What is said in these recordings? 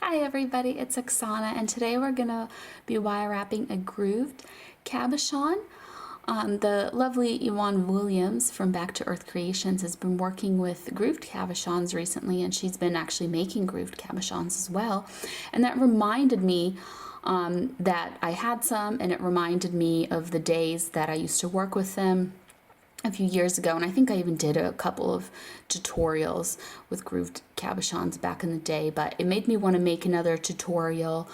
Hi everybody, it's Oksana, and today we're going to be wire wrapping a grooved cabochon. The lovely Yvonne Williams from Back to Earth Creations has been working with grooved cabochons recently, and she's been actually making grooved cabochons as well. And that reminded me that I had some, and it reminded me of the days that I used to work with them a few years ago, and I think I even did a couple of tutorials with grooved cabochons back in the day, but it made me want to make another tutorial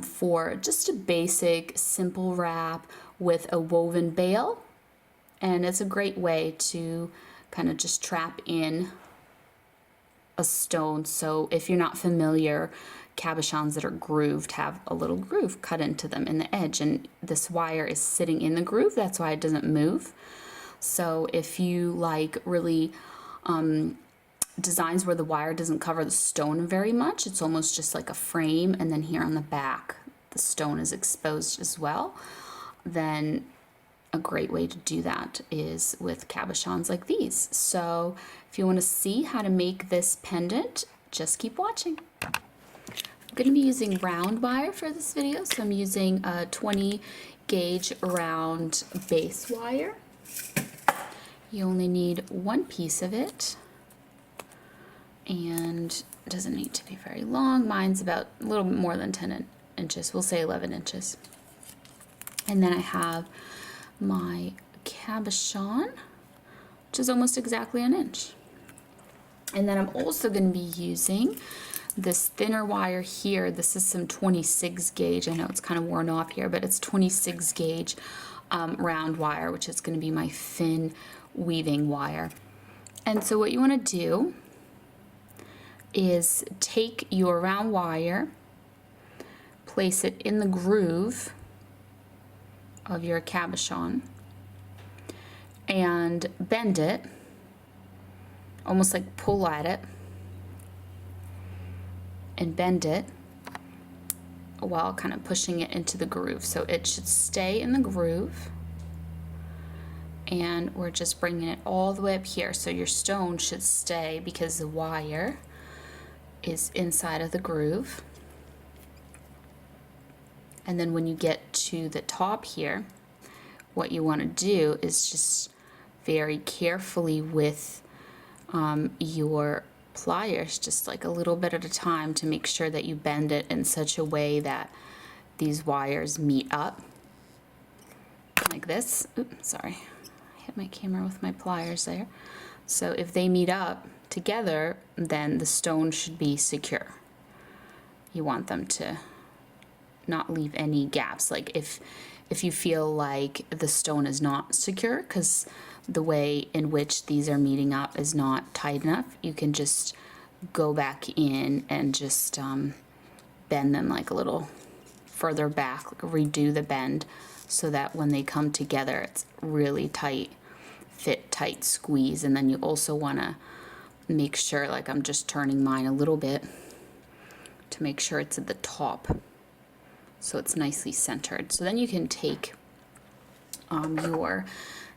for just a basic simple wrap with a woven bail. And it's a great way to kind of just trap in a stone. So if you're not familiar, cabochons that are grooved have a little groove cut into them in the edge, and this wire is sitting in the groove. That's why it doesn't move. So if you like really designs where the wire doesn't cover the stone very much, it's almost just like a frame, and then here on the back the stone is exposed as well, then a great way to do that is with cabochons like these. So if you want to see how to make this pendant, just keep watching. I'm going to be using round wire for this video, so I'm using a 20 gauge round base wire. You only need one piece of it, and it doesn't need to be very long. Mine's about a little bit more than 10 inches, we'll say 11 inches. And then I have my cabochon, which is almost exactly an inch. And then I'm also going to be using this thinner wire here. This is some 26 gauge. I know it's kind of worn off here, but it's 26 gauge round wire, which is going to be my thin weaving wire. And so what you want to do is take your round wire, place it in the groove of your cabochon, and bend it, almost like pull at it and bend it while kind of pushing it into the groove. So it should stay in the groove, and we're just bringing it all the way up here. So your stone should stay because the wire is inside of the groove. And then when you get to the top here, what you want to do is just very carefully with your pliers, just like a little bit at a time, to make sure that you bend it in such a way that these wires meet up like this. Oops, sorry, I hit my camera with my pliers there. So if they meet up together, then the stone should be secure. You want them to not leave any gaps. Like if you feel like the stone is not secure because the way in which these are meeting up is not tight enough, you can just go back in and just bend them like a little further back, like redo the bend, so that when they come together it's really tight, fit, tight squeeze. And then you also want to make sure, like I'm just turning mine a little bit to make sure it's at the top, so it's nicely centered. So then you can take your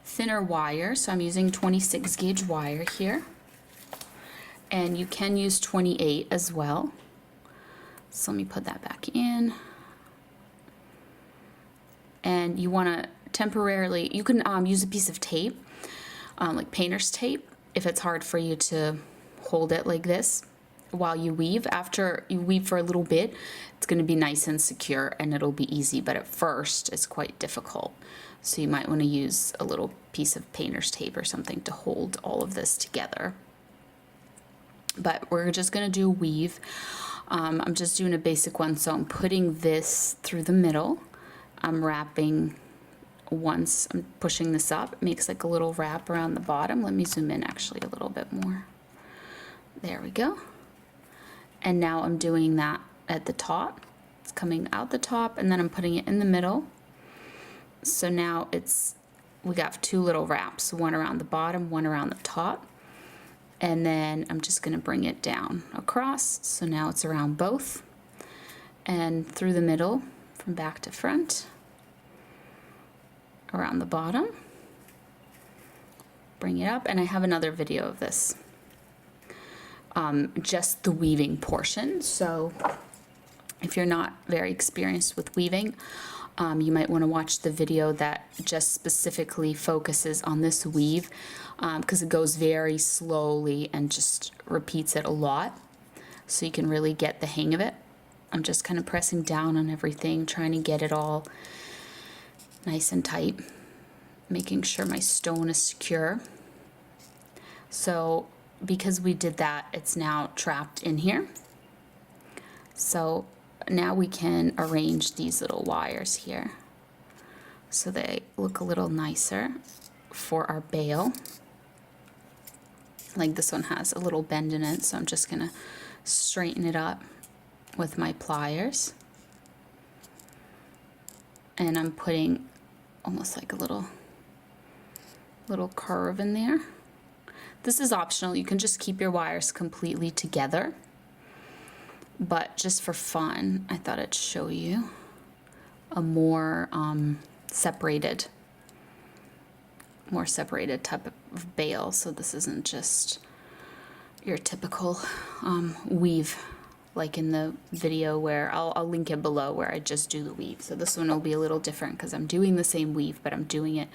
thinner wire. So I'm using 26 gauge wire here, and you can use 28 as well. So let me put that back in. And you want to temporarily, you can use a piece of tape, like painter's tape, if it's hard for you to hold it like this while you weave. After you weave for a little bit, it's going to be nice and secure and it'll be easy, but at first it's quite difficult. So you might want to use a little piece of painter's tape or something to hold all of this together. But we're just going to do a weave. I'm just doing a basic one, so I'm putting this through the middle. I'm wrapping once, I'm pushing this up. It makes like a little wrap around the bottom. Let me zoom in actually a little bit more. There we go. And now I'm doing that at the top. It's coming out the top, and then I'm putting it in the middle. So now we got two little wraps, one around the bottom, one around the top. And then I'm just going to bring it down across. So now it's around both and through the middle from back to front, around the bottom, bring it up. And I have another video of this, just the weaving portion. So If you're not very experienced with weaving, you might want to watch the video that just specifically focuses on this weave, because it goes very slowly and just repeats it a lot, so you can really get the hang of it. I'm just kind of pressing down on everything, trying to get it all nice and tight, making sure my stone is secure. So because we did that, it's now trapped in here. So now we can arrange these little wires here so they look a little nicer for our bale. Like this one has a little bend in it, so I'm just gonna straighten it up with my pliers. And I'm putting almost like a little curve in there. This is optional. You can just keep your wires completely together. But just for fun, I thought I'd show you a more separated type of bale. So this isn't just your typical weave like in the video where I'll link it below, where I just do the weave. So this one will be a little different because I'm doing the same weave, but I'm doing it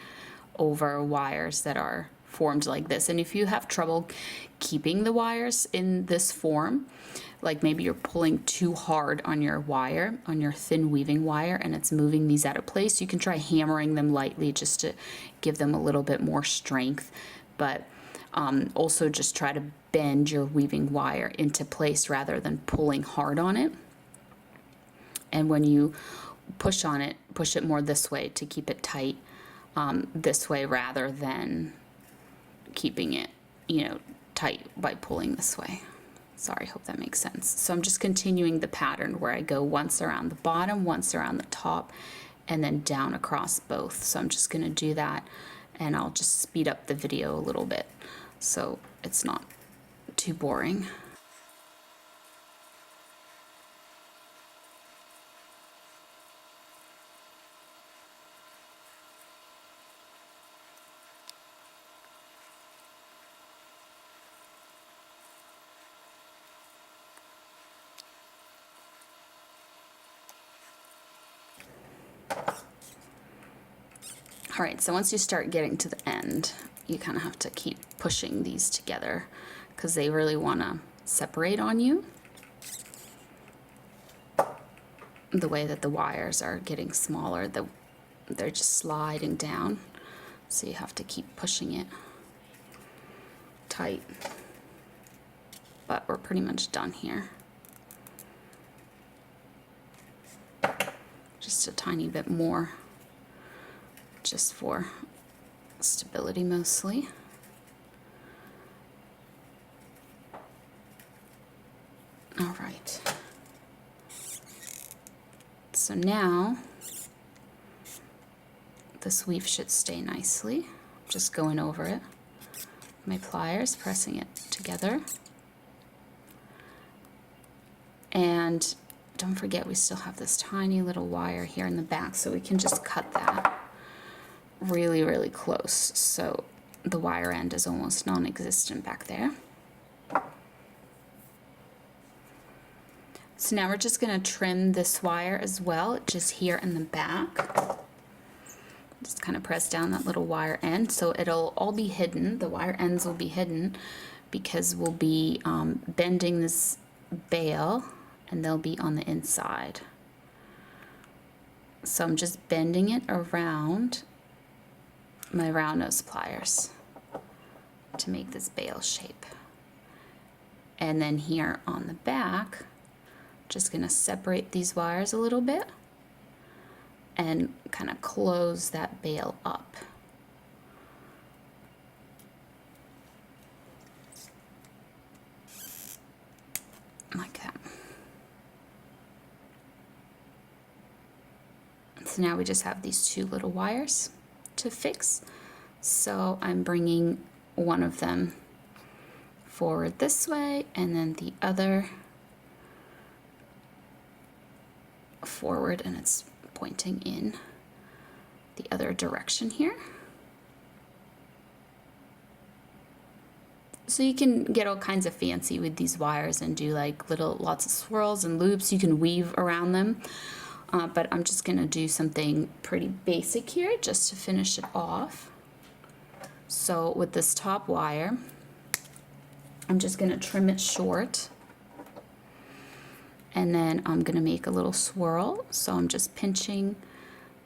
over wires that are formed like this. And if you have trouble keeping the wires in this form, like maybe you're pulling too hard on your wire, on your thin weaving wire, and it's moving these out of place, you can try hammering them lightly just to give them a little bit more strength. But also just try to bend your weaving wire into place rather than pulling hard on it. And when you push on it, push it more this way to keep it tight, this way rather than keeping it, tight by pulling this way. Sorry, hope that makes sense. So I'm just continuing the pattern where I go once around the bottom, once around the top, and then down across both. So I'm just gonna do that, and I'll just speed up the video a little bit so it's not too boring. All right, so once you start getting to the end, you kind of have to keep pushing these together because they really want to separate on you. The way that the wires are getting smaller, they're just sliding down. So you have to keep pushing it tight. But we're pretty much done here. Just a tiny bit more, just for stability mostly. All right. So now this weave should stay nicely. Just going over it. My pliers, pressing it together. And don't forget, we still have this tiny little wire here in the back, so we can just cut that really, really close. So the wire end is almost non-existent back there. So now we're just going to trim this wire as well, just here in the back. Just kind of press down that little wire end so it'll all be hidden. The wire ends will be hidden because we'll be bending this bale, and they'll be on the inside. So I'm just bending it around my round nose pliers to make this bale shape. And then here on the back, just gonna separate these wires a little bit and kind of close that bale up. Like that. So now we just have these two little wires to fix. So I'm bringing one of them forward this way and then the other forward, and it's pointing in the other direction here. So you can get all kinds of fancy with these wires and do like lots of swirls and loops. You can weave around them. But I'm just gonna do something pretty basic here just to finish it off. So with this top wire, I'm just gonna trim it short. And then I'm gonna make a little swirl. So I'm just pinching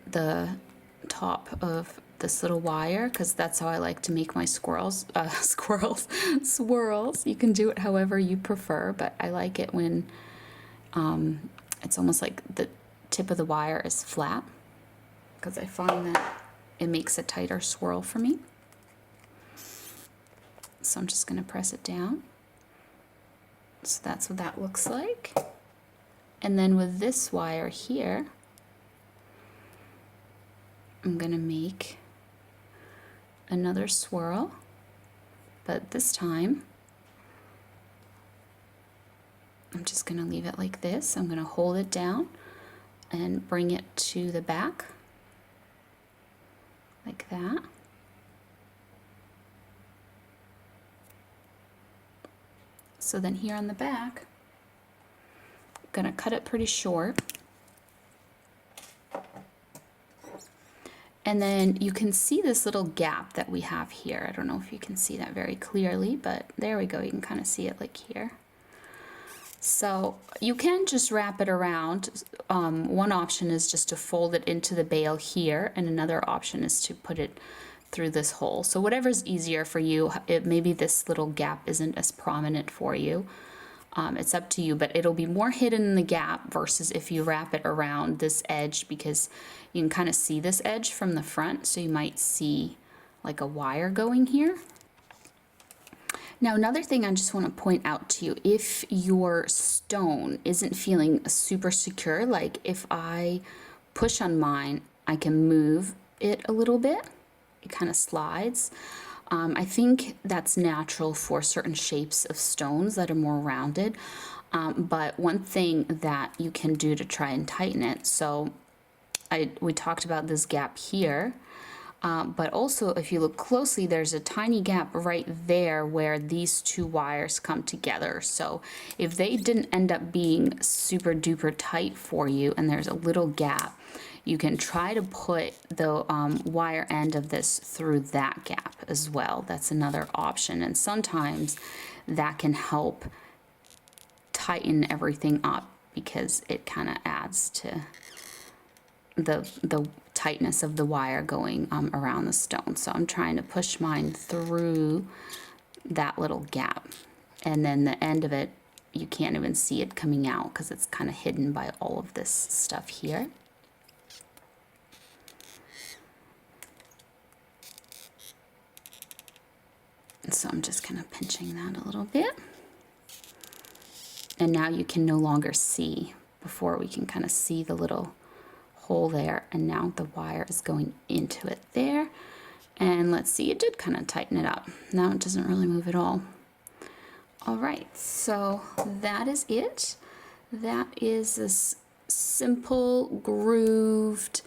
the top of this little wire because that's how I like to make my swirls. You can do it however you prefer, but I like it when it's almost like the tip of the wire is flat because I find that it makes a tighter swirl for me. So I'm just going to press it down. So that's what that looks like. And then with this wire here, I'm going to make another swirl, but this time I'm just going to leave it like this. I'm going to hold it down and bring it to the back like that. So then here on the back, I'm going to cut it pretty short. And then you can see this little gap that we have here. I don't know if you can see that very clearly, but there we go. You can kind of see it like here. So you can just wrap it around. One option is just to fold it into the bale here, and another option is to put it through this hole. So whatever's easier for you. Maybe this little gap isn't as prominent for you. It's up to you, but it'll be more hidden in the gap versus if you wrap it around this edge, because you can kind of see this edge from the front, so you might see like a wire going here. Now another thing I just want to point out to you, if your stone isn't feeling super secure, like if I push on mine, I can move it a little bit. It kind of slides. I think that's natural for certain shapes of stones that are more rounded. But one thing that you can do to try and tighten it, so we talked about this gap here, but also if you look closely, there's a tiny gap right there where these two wires come together. So if they didn't end up being super duper tight for you and there's a little gap, you can try to put the wire end of this through that gap as well. That's another option, and sometimes that can help tighten everything up because it kind of adds to the tightness of the wire going around the stone. So I'm trying to push mine through that little gap, and then the end of it, you can't even see it coming out because it's kind of hidden by all of this stuff here. So I'm just kind of pinching that a little bit. And now you can no longer see. Before we can kind of see the little hole there, and now the wire is going into it there. And let's see, it did kind of tighten it up. Now it doesn't really move at all. All right, so that is it. That is this simple grooved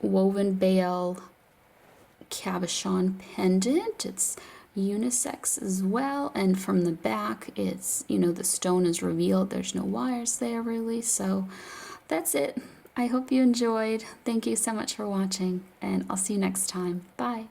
woven bale cabochon pendant. It's unisex as well, and from the back it's, you know, the stone is revealed. There's no wires there really. So that's it. I hope you enjoyed. Thank you so much for watching, and I'll see you next time. Bye.